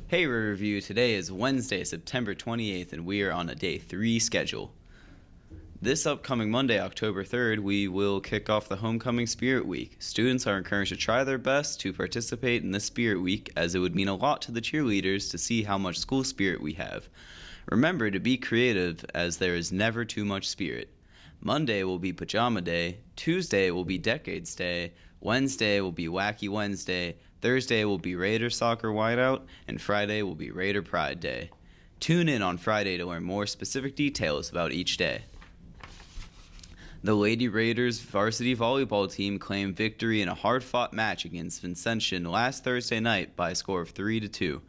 Hey Riverview, today is Wednesday, September 28th, and we are on a day 3 schedule. This upcoming Monday, October 3rd, we will kick off the Homecoming Spirit Week. Students are encouraged to try their best to participate in this Spirit Week, as it would mean a lot to the cheerleaders to see how much school spirit we have. Remember to be creative, as there is never too much spirit. Monday will be Pajama Day, Tuesday will be Decades Day, Wednesday will be Wacky Wednesday, Thursday will be Raider Soccer Whiteout, and Friday will be Raider Pride Day. Tune in on Friday to learn more specific details about each day. The Lady Raiders varsity volleyball team claimed victory in a hard-fought match against Vincentian last Thursday night by a score of 3-2.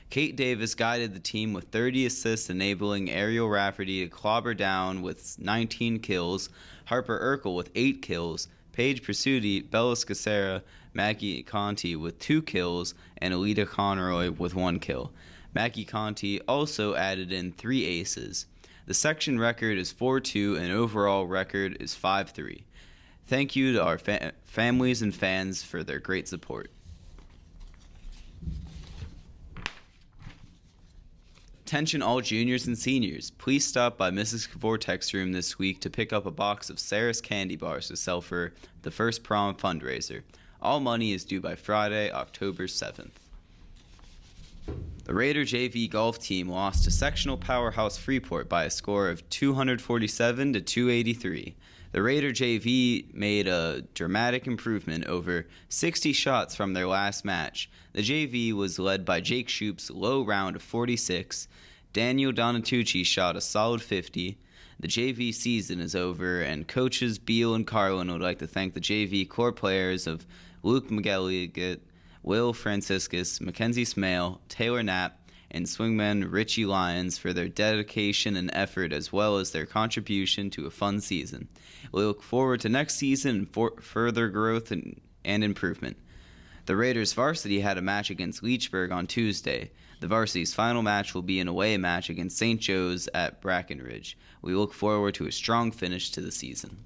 Kate Davis guided the team with 30 assists, enabling Ariel Rafferty to clobber down with 19 kills, Harper Urkel with 8 kills, Paige Presutti, Bella Scacera, Maggie Conti with 2 kills, and Alita Conroy with 1 kill. Maggie Conti also added in 3 aces. The section record is 4-2 and overall record is 5-3. Thank you to our families and fans for their great support. Attention all juniors and seniors, please stop by Mrs. Vortex's room this week to pick up a box of Sarah's candy bars to sell for the First Prom fundraiser. All money is due by Friday, October 7th. The Raider JV golf team lost to sectional powerhouse Freeport by a score of 247-283. The Raider JV made a dramatic improvement over 60 shots from their last match. The JV was led by Jake Shoop's low round of 46. Daniel Donatucci shot a solid 50. The JV season is over, and coaches Beal and Carlin would like to thank the JV core players of Luke McGilligan, Will Franciscus, Mackenzie Smale, Taylor Knapp, and swingman Richie Lyons for their dedication and effort, as well as their contribution to a fun season. We look forward to next season and further growth and improvement. The Raiders varsity had a match against Leechburg on Tuesday. The varsity's final match will be an away match against St. Joe's at Brackenridge. We look forward to a strong finish to the season.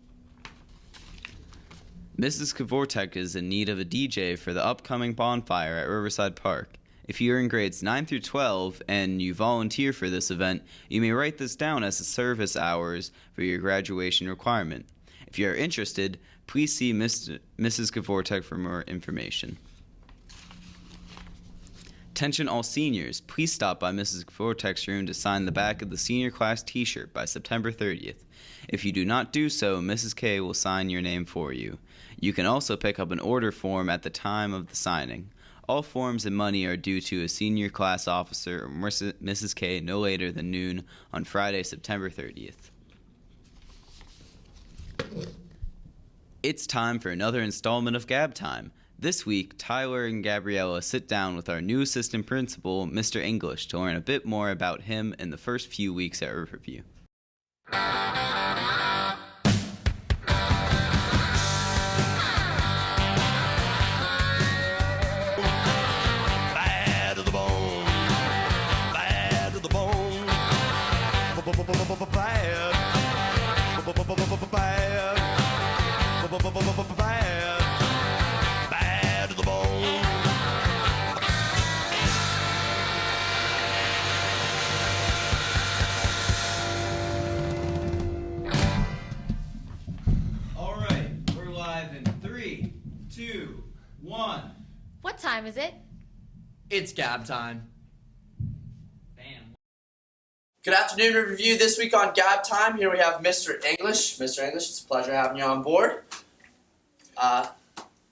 Mrs. Kvortek is in need of a DJ for the upcoming bonfire at Riverside Park. If you are in grades 9 through 12 and you volunteer for this event, you may write this down as the service hours for your graduation requirement. If you are interested, please see Mrs. Kvortek for more information. Attention all seniors, please stop by Mrs. Kvortek's room to sign the back of the senior class t-shirt by September 30th. If you do not do so, Mrs. K will sign your name for you. You can also pick up an order form at the time of the signing. All forms and money are due to a senior class officer or Mrs. K no later than noon on Friday, September 30th. It's time for another installment of Gab Time. This week, Tyler and Gabriella sit down with our new assistant principal, Mr. English, to learn a bit more about him in the first few weeks at Riverview. Bad to the bone, bad to the bone, bad, bad to the bone. All right, we're live in 3, 2, 1. What time is it? It's Gab Time. Bam. Good afternoon, Riverview. This week on Gab Time, here we have Mr. English. Mr. English, it's a pleasure having you on board.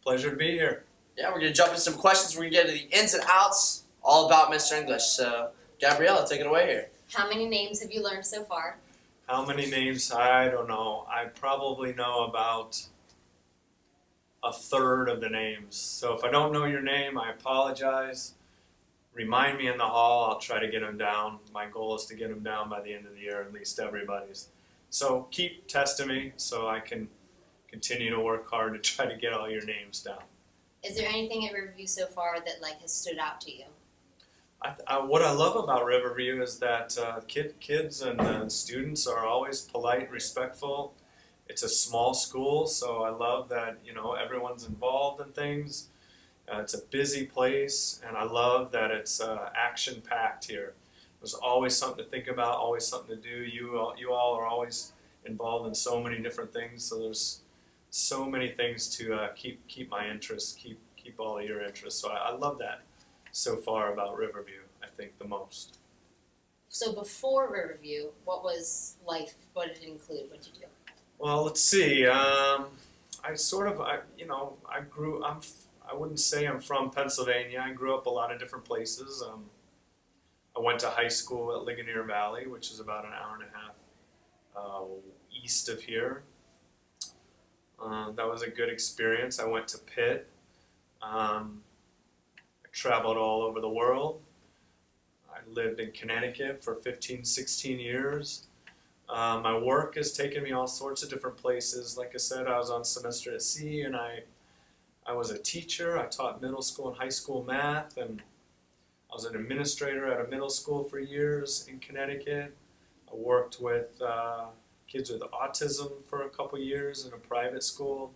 Pleasure to be here. Yeah, we're going to jump into some questions. We're going to get into the ins and outs all about Mr. English. So, Gabriella, take it away here. How many names have you learned so far? How many names? I don't know. I probably know about a third of the names. So if I don't know your name, I apologize. Remind me in the hall. I'll try to get them down. My goal is to get them down by the end of the year, at least everybody's. So keep testing me so I can continue to work hard to try to get all your names down. Is there anything at Riverview so far that has stood out to you? What I love about Riverview is that kids and students are always polite, respectful. It's a small school, so I love that everyone's involved in things. It's a busy place, and I love that it's action-packed here. There's always something to think about, always something to do. You all are always involved in so many different things, so there's so many things to keep my interest, keep all of your interests. So I love that so far about Riverview, I think, the most. So before Riverview, what was life? What did it include? What did you do? Well, let's see. I wouldn't say I'm from Pennsylvania. I grew up a lot of different places. I went to high school at Ligonier Valley, which is about an hour and a half east of here. That was a good experience. I went to Pitt. I traveled all over the world. I lived in Connecticut for 15, 16 years. My work has taken me all sorts of different places. Like I said, I was on semester at sea, and I was a teacher. I taught middle school and high school math, and I was an administrator at a middle school for years in Connecticut. I worked with kids with autism for a couple years in a private school.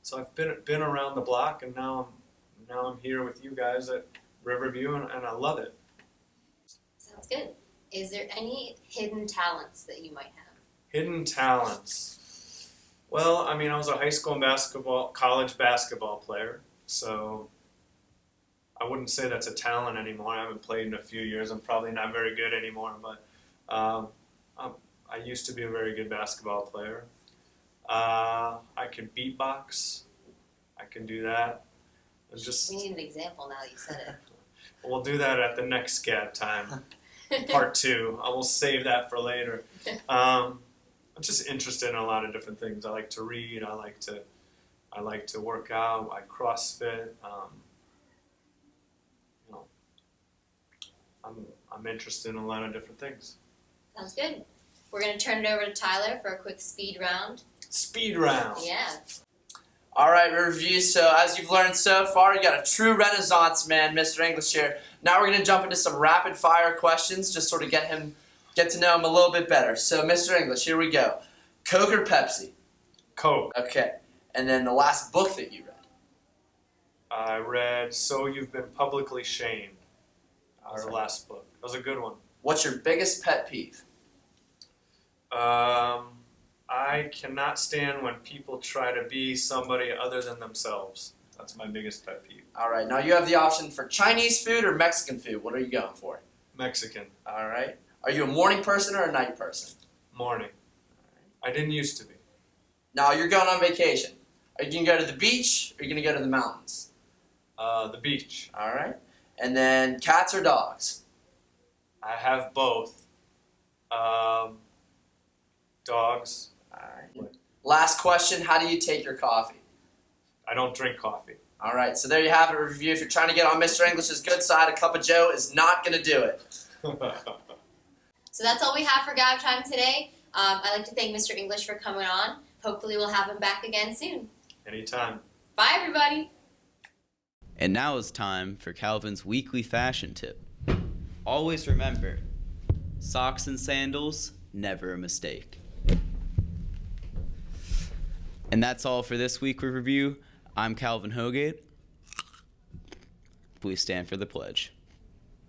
So I've been around the block, and now I'm here with you guys at Riverview, and I love it. Sounds good. Is there any hidden talents that you might have? Hidden talents. Well, I mean, I was a high school college basketball player, so I wouldn't say that's a talent anymore. I haven't played in a few years. I'm probably not very good anymore, but I used to be a very good basketball player. I can beatbox. I can do that. It's just, We need an example now that you said it. we'll do that at the next Gab Time, part 2. I will save that for later. I'm just interested in a lot of different things. I like to read. I like to work out. I CrossFit. I'm interested in a lot of different things. Sounds good. We're going to turn it over to Tyler for a quick speed round. Speed round. Yeah. All right, Riverview. So as you've learned so far, you got a true Renaissance man, Mr. English here. Now we're going to jump into some rapid-fire questions, just sort of get to know him a little bit better. So, Mr. English, here we go. Coke or Pepsi? Coke. Okay. And then the last book that you read? I read So You've Been Publicly Shamed. Our Okay. last book. That was a good one. What's your biggest pet peeve? I cannot stand when people try to be somebody other than themselves. That's my biggest pet peeve. All right. Now you have the option for Chinese food or Mexican food. What are you going for? Mexican. All right. Are you a morning person or a night person? Morning. I didn't used to be. Now you're going on vacation. Are you going to go to the beach or are you going to go to the mountains? The beach. All right. And then cats or dogs? I have both. Dogs. All right. Last question. How do you take your coffee? I don't drink coffee. All right. So there you have it, Review. If you're trying to get on Mr. English's good side, a cup of Joe is not going to do it. So that's all we have for Gab Time today. I'd like to thank Mr. English for coming on. Hopefully we'll have him back again soon. Anytime. Bye, everybody. And now it's time for Calvin's weekly fashion tip. Always remember, socks and sandals, never a mistake. And that's all for this week review. I'm Calvin Hogate. Please stand for the pledge.